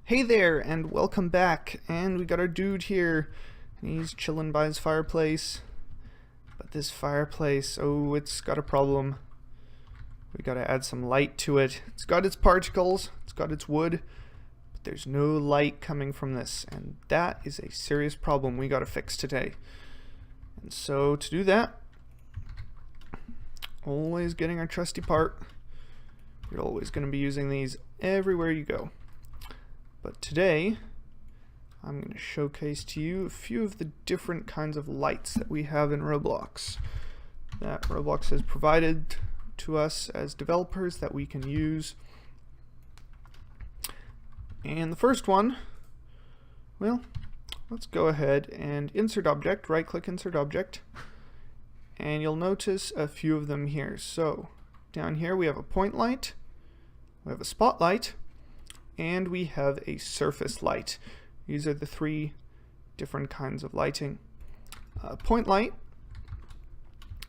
Hey there, and welcome back. And we got our dude here. He's chilling by his fireplace. But this fireplace, oh, it's got a problem. We gotta add some light to it. It's got its particles, it's got its wood, but there's no light coming from this. And that is a serious problem we gotta fix today. And so to do that, always getting our trusty part. You're always gonna be using these everywhere you go. But today, I'm going to showcase to you a few of the different kinds of lights that we have in Roblox, that Roblox has provided to us as developers that we can use. And the first one, well, let's go ahead and insert object, right click insert object, and you'll notice a few of them here. So down here we have a point light, we have a spotlight, and we have a surface light. These are the three different kinds of lighting. Point light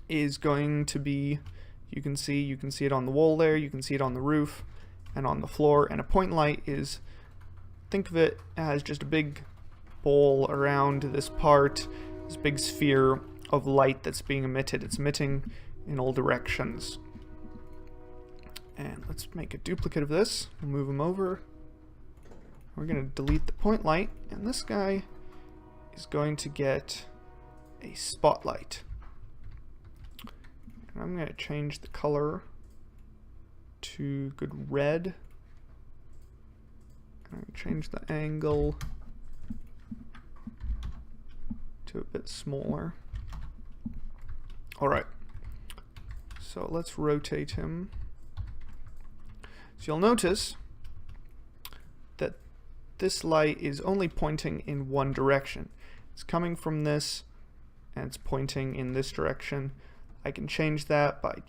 is going to be, you can see it on the wall there, you can see it on the roof and on the floor. And a point light is, think of it as just a big ball around this part, this big sphere of light that's being emitted. It's emitting in all directions. And let's make a duplicate of this. We'll move them over. We're going to delete the point light, and this guy is going to get a spotlight. And I'm going to change the color to good red. I'm going to change the angle to a bit smaller. Alright, so let's rotate him. So you'll notice that this light is only pointing in one direction. It's coming from this and it's pointing in this direction. I can change that by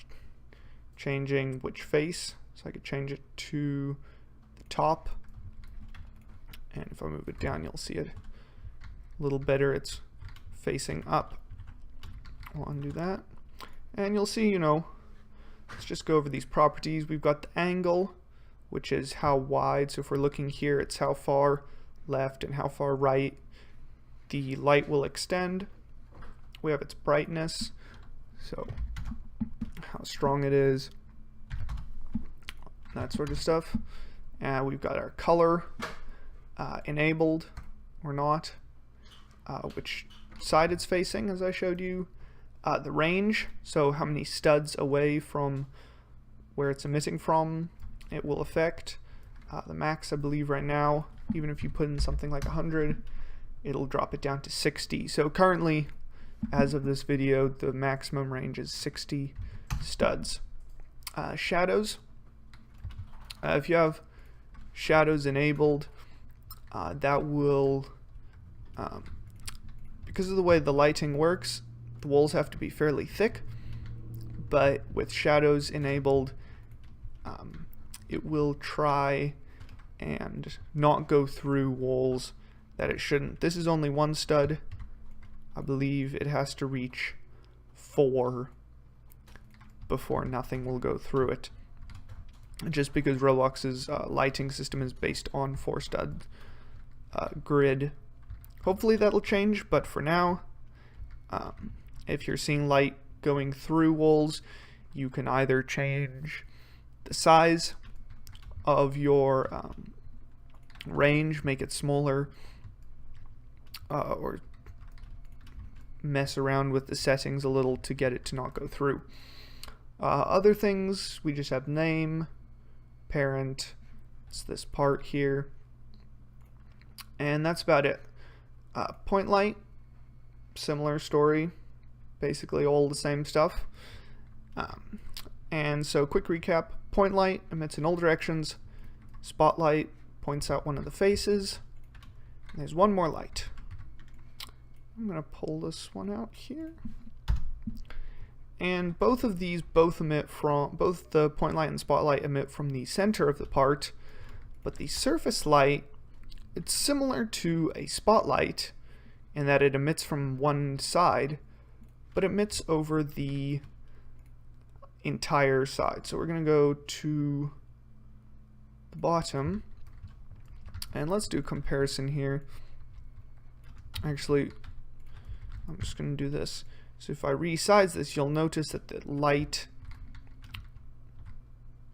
changing which face. So I could change it to the top, and if I move it down you'll see it a little better. It's facing up. I'll undo that and you'll see, let's just go over these properties. We've got the angle, which is how wide. So if we're looking here, it's how far left and how far right the light will extend. We have its brightness, so how strong it is, that sort of stuff. And we've got our color, enabled or not, which side it's facing, as I showed you, the range, so how many studs away from where it's emitting from it will affect. The max, I believe right now, even if you put in something like 100, it'll drop it down to 60. So currently, as of this video, the maximum range is 60 studs. Shadows. If you have shadows enabled, that will, because of the way the lighting works, the walls have to be fairly thick, but with shadows enabled, it will try and not go through walls that it shouldn't. This is only one stud. I believe it has to reach 4 before nothing will go through it, just because Roblox's lighting system is based on 4 stud grid. Hopefully that'll change, but for now, if you're seeing light going through walls, you can either change the size of your range, make it smaller, or mess around with the settings a little to get it to not go through. Other things, we just have name, parent, it's this part here, and that's about it. Point light, similar story, basically all the same stuff. And so quick recap, point light emits in all directions, spotlight points out one of the faces, and there's one more light. I'm going to pull this one out here. And both of these emit from, both the point light and spotlight emit from the center of the part, but the surface light, it's similar to a spotlight in that it emits from one side, but emits over the entire side. So we're going to go to the bottom And let's do a comparison here. Actually, I'm just going to do this. So if I resize this, you'll notice that the light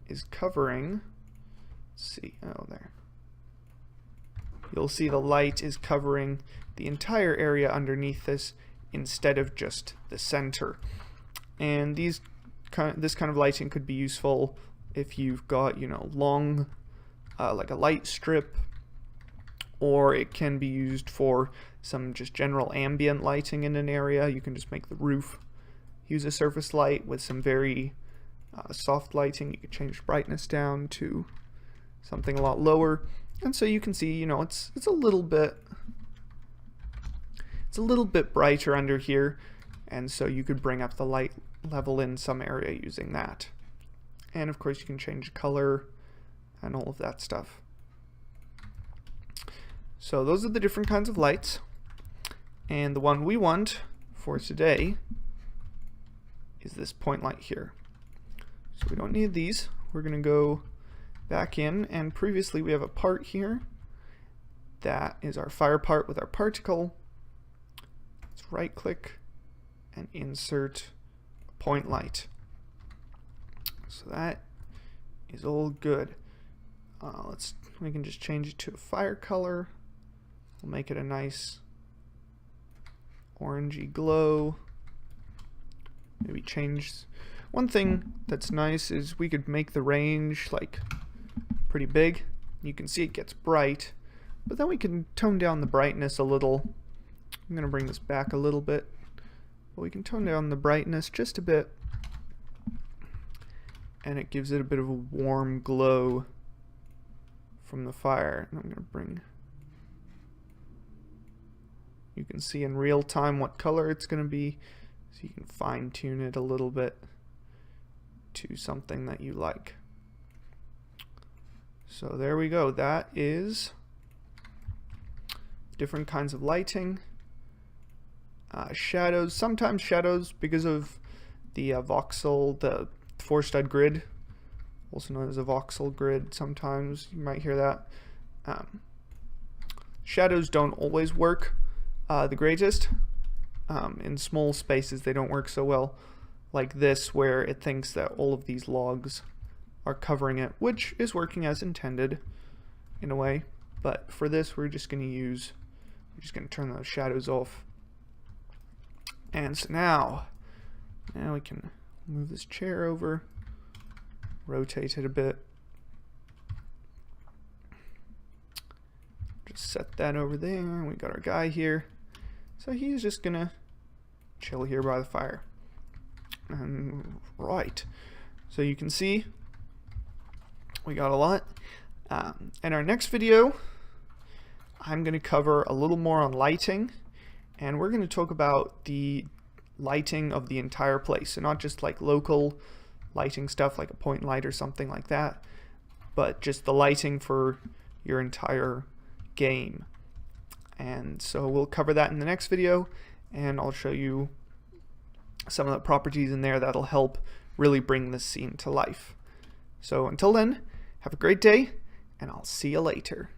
is covering, let's see, oh there. You'll see the light is covering the entire area underneath this instead of just the center. And this kind of lighting could be useful if you've got, you know, long, like a light strip, or it can be used for some just general ambient lighting in an area. You can just make the roof use a surface light with some very soft lighting. You could change the brightness down to something a lot lower, and so you can see, you know, it's a little bit brighter under here, and so you could bring up the light level in some area using that. And of course you can change color and all of that stuff. So those are the different kinds of lights, and the one we want for today is this point light here. So we don't need these. We're going to go back in, and previously we have a part here that is our fire part with our particle. Let's right click and insert a point light. So that is all good. We can just change it to a fire color. We'll make it a nice orangey glow. Maybe change. One thing that's nice is we could make the range like pretty big. You can see it gets bright, but then we can tone down the brightness a little. I'm gonna bring this back a little bit, but we can tone down the brightness just a bit, and it gives it a bit of a warm glow from the fire. And I'm gonna bring, you can see in real time what color it's gonna be, so you can fine tune it a little bit to something that you like. So there we go. That is different kinds of lighting. Shadows, sometimes shadows, because of the voxel, the 4-stud grid, also known as a voxel grid, sometimes you might hear that. Shadows don't always work the greatest. In small spaces they don't work so well, like this, where it thinks that all of these logs are covering it, which is working as intended in a way. But for this, we're just going to turn those shadows off. And so now we can move this chair over, rotate it a bit, just set that over there. We got our guy here, so he's just gonna chill here by the fire. And right, so you can see we got a lot. In our next video, I'm going to cover a little more on lighting, and we're going to talk about the lighting of the entire place. So not just like local lighting stuff like a point light or something like that, but just the lighting for your entire game. And so we'll cover that in the next video, and I'll show you some of the properties in there that'll help really bring this scene to life. So until then, have a great day, and I'll see you later.